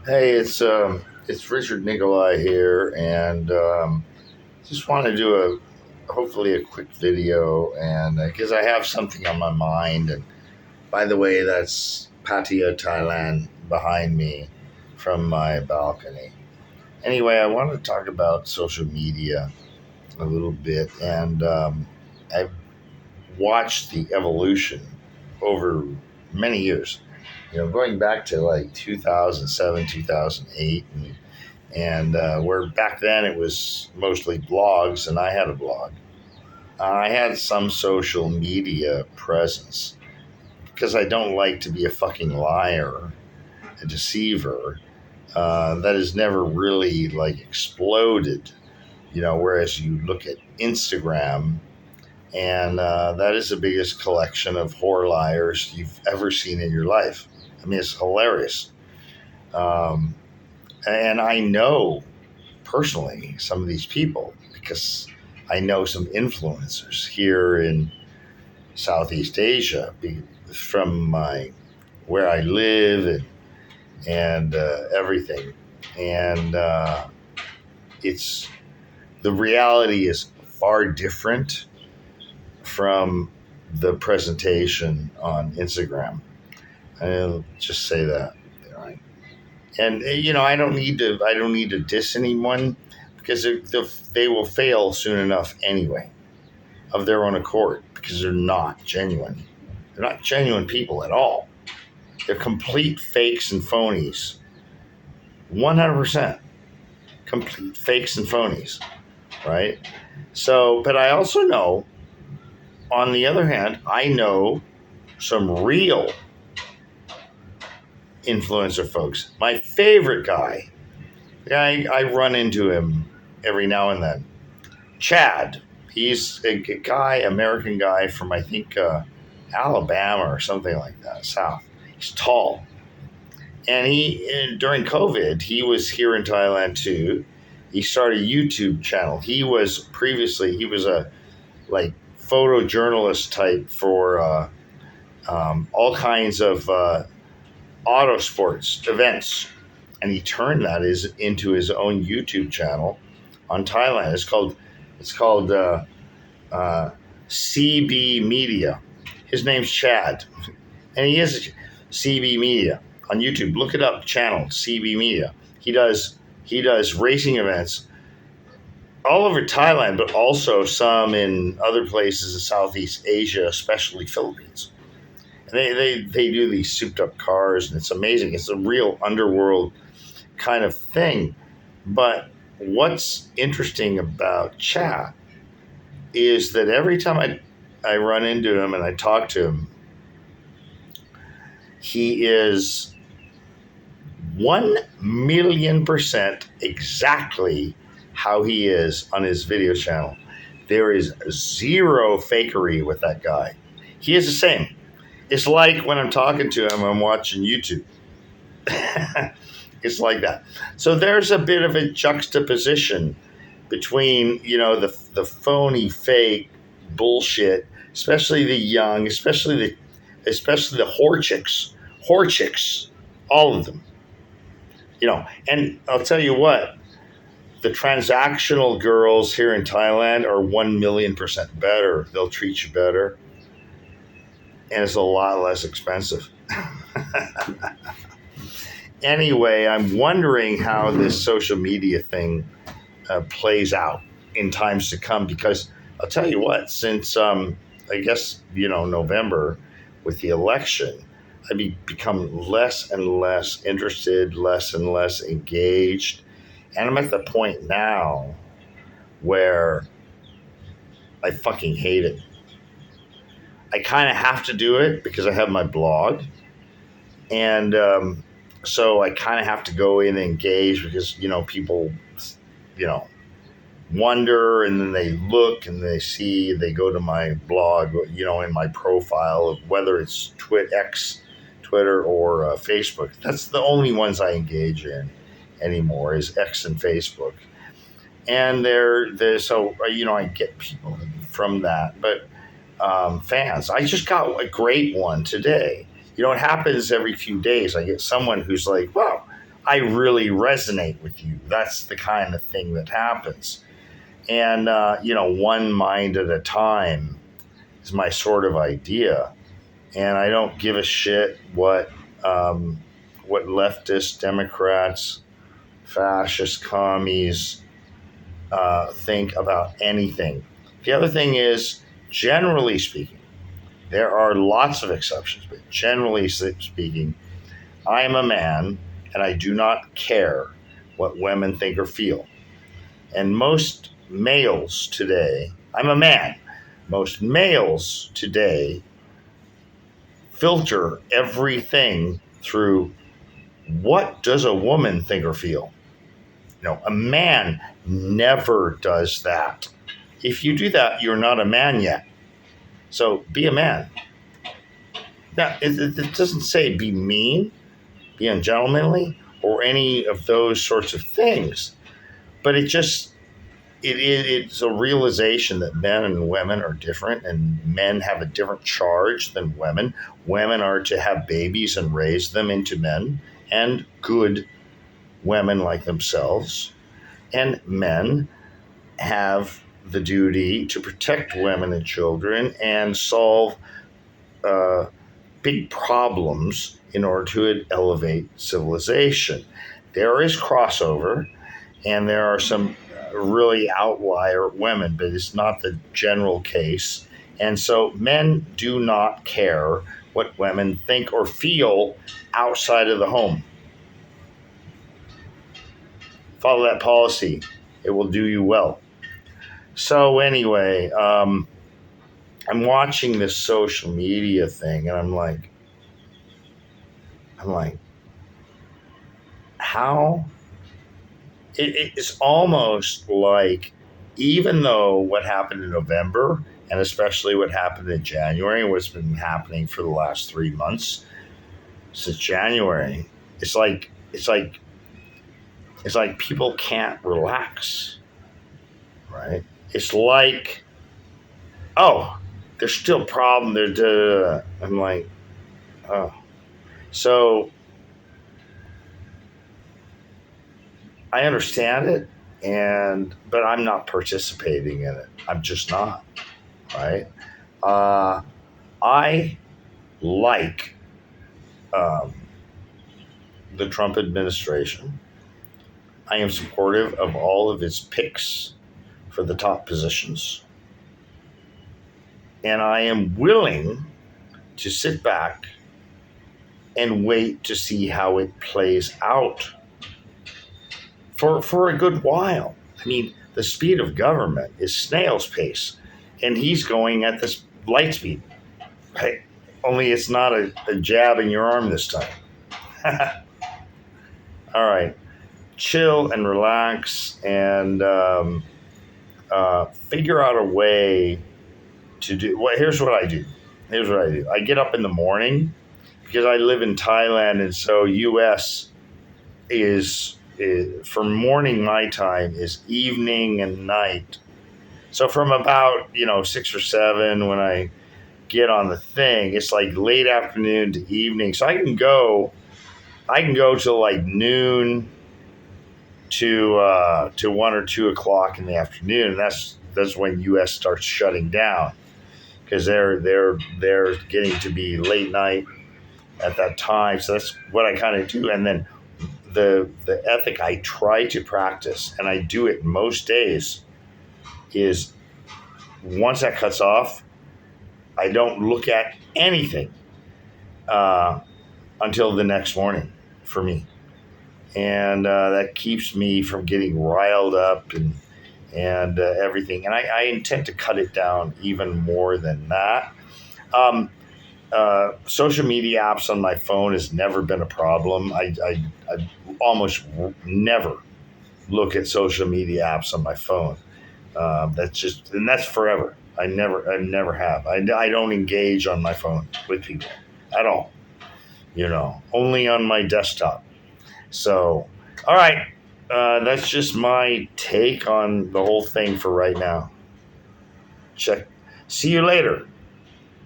Hey, it's Richard Nicolai here, and just want to do hopefully a quick video, and because I have something on my mind. And by the way, that's Pattaya, Thailand, behind me from my balcony. Anyway, I want to talk about social media a little bit, and I've watched the evolution over many years. Going back to like 2007, 2008, and where back then it was mostly blogs, and I had a blog. I had some social media presence because I don't like to be a fucking liar, a deceiver. That has never really like exploded, whereas you look at Instagram, and that is the biggest collection of whore liars you've ever seen in your life. I mean, it's hilarious. Um, and I know personally some of these people because I know some influencers here in Southeast Asia from my where I live and everything. And it's the reality is far different from the presentation on Instagram. I'll just say that. Right? And I don't need to diss anyone because they will fail soon enough anyway, of their own accord, because they're not genuine. They're not genuine people at all. They're complete fakes and phonies. 100% complete fakes and phonies, right? So, but I also know, on the other hand, I know some real influencer folks. My favorite guy, I run into him every now and then. Chad. He's a guy, American guy from, I think, Alabama or something like that, South. He's tall. And during COVID, he was here in Thailand too. He started a YouTube channel. He was a like photojournalist type for all kinds of auto sports events, and he turned that into his own YouTube channel on Thailand. It's called CB Media. His name's Chad, and he is CB Media on YouTube. Look it up, channel CB Media. He does racing events all over Thailand, but also some in other places in Southeast Asia, especially Philippines. And they do these souped up cars, and it's amazing. It's a real underworld kind of thing. But what's interesting about Chat is that every time I run into him and I talk to him, he is 1,000,000% exactly how he is on his video channel. There is zero fakery with that guy. He is the same. It's like when I'm talking to him, I'm watching YouTube. It's like that. So there's a bit of a juxtaposition between, the phony, fake bullshit, especially the young, especially the whore chicks, all of them. And I'll tell you what, the transactional girls here in Thailand are 1,000,000% better. They'll treat you better, and it's a lot less expensive. Anyway, I'm wondering how this social media thing plays out in times to come, because I'll tell you what, since I guess November with the election, I've become less and less interested, less and less engaged, and I'm at the point now where I fucking hate it. I kind of have to do it because I have my blog, and so I kind of have to go in and engage because people wonder, and then they look and they go to my blog, in my profile, whether it's Twitter or Facebook. That's the only ones I engage in anymore, is X and Facebook. And so I get people from that, but fans. I just got a great one today. It happens every few days. I get someone who's like, "Wow, I really resonate with you. That's the kind of thing that happens. And, one mind at a time is my sort of idea. And I don't give a shit what leftist Democrats, fascist commies think about anything. The other thing is, generally speaking, there are lots of exceptions, but generally speaking, I am a man and I do not care what women think or feel. And most males today, I'm a man, most males today filter everything through what does a woman think or feel? No, a man never does that. If you do that, you're not a man yet. So be a man. Now, it doesn't say be mean, be ungentlemanly, or any of those sorts of things. But it's a realization that men and women are different, and men have a different charge than women. Women are to have babies and raise them into men and good women like themselves. And men have the duty to protect women and children and solve big problems in order to elevate civilization. There is crossover, and there are some really outlier women, but it's not the general case. And so men do not care what women think or feel outside of the home. Follow that policy. It will do you well. So anyway, I'm watching this social media thing, and I'm like, how? It's almost like, even though what happened in November, and especially what happened in January, and what's been happening for the last 3 months since January, it's like people can't relax, right? It's like, oh, there's still a problem there. I'm like, oh. So I understand it, but I'm not participating in it. I'm just not, right? I like the Trump administration. I am supportive of all of his picks for the top positions. And I am willing to sit back and wait to see how it plays out for a good while. I mean, the speed of government is snail's pace, and he's going at this light speed. Right? Only it's not a jab in your arm this time. All right. Chill and relax, and figure out a way to do. Well, here's what I do. I get up in the morning because I live in Thailand, and so U.S. is for morning my time is evening and night. So from about 6 or 7 when I get on the thing, it's like late afternoon to evening. So I can go till like noon to 1 or 2 o'clock in the afternoon, and that's when U.S. starts shutting down, because they're getting to be late night at that time. So that's what I kind of do. And then the ethic I try to practice, and I do it most days, is once that cuts off, I don't look at anything until the next morning for me. And that keeps me from getting riled up and everything. And I intend to cut it down even more than that. Social media apps on my phone has never been a problem. I almost never look at social media apps on my phone. That's forever. I never have. I don't engage on my phone with people at all. Only on my desktop. So, all right. That's just my take on the whole thing for right now. See you later.